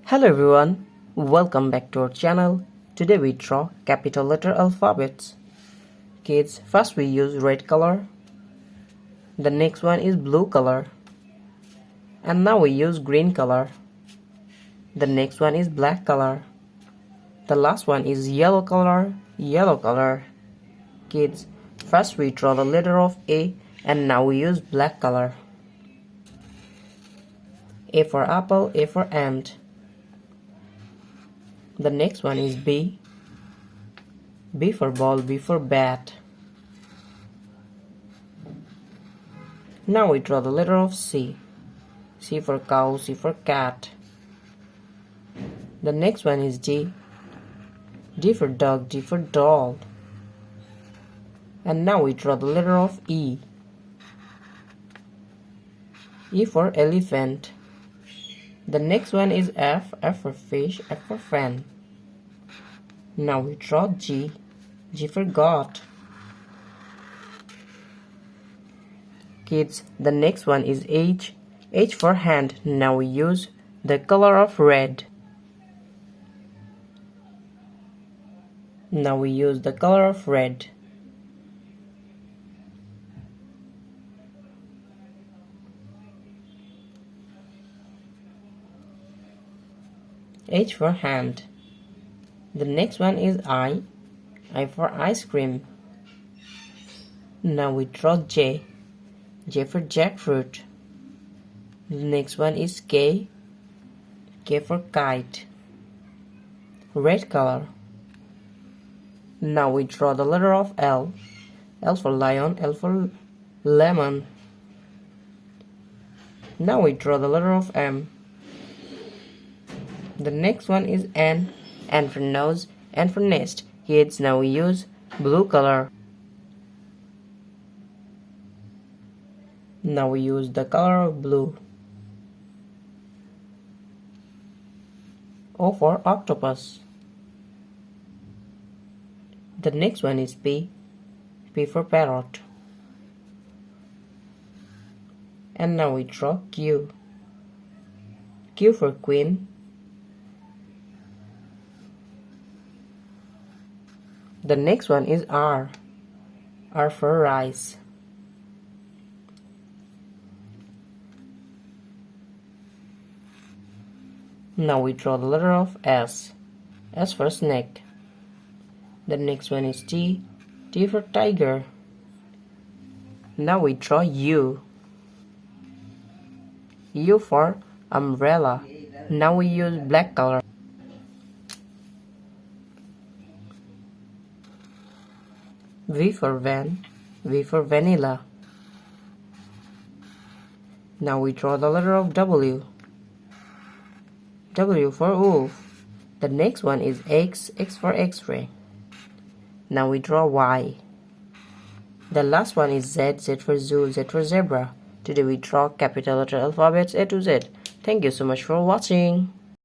Hello everyone, welcome back to our channel. Today we draw capital letter alphabets. Kids, first we use red color. The next one is blue color. And now we use green color. The next one is black color. The last one is yellow color. Kids, first we draw the letter of A and now we use black color. A for apple, A for ant. The next one is B. B for ball, B for bat. Now we draw the letter of C. C for cow, C for cat. The next one is D. D for dog, D for doll. And now we draw the letter of E. E for elephant. The next one is F. F for fish, F for fan. Now we draw G. G for goat. Kids, the next one is H. H for hand. Now we use the color of red. Now we use the color of red. H for hand. The next one is I. I for ice cream. Now we draw J. J for jackfruit. The next one is K. K for kite. Red color. Now we draw the letter of L. L for lion, L for lemon. Now we draw the letter of M. The next one is N. N for nose, N for nest. Kids, now we use blue color. Now we use the color of blue. O for octopus. The next one is P. P for parrot. And now we draw Q. Q for queen. The next one is R. R for rice. Now we draw the letter of S. S for snake. The next one is T. T for tiger. Now we draw U. U for umbrella. Now we use black color. V for van. V for vanilla. Now we draw the letter of W. W for wolf. The next one is X. X for X-ray. Now we draw Y. The last one is Z. Z for zoo. Z for zebra. Today we draw capital letter alphabets A to Z. Thank you so much for watching.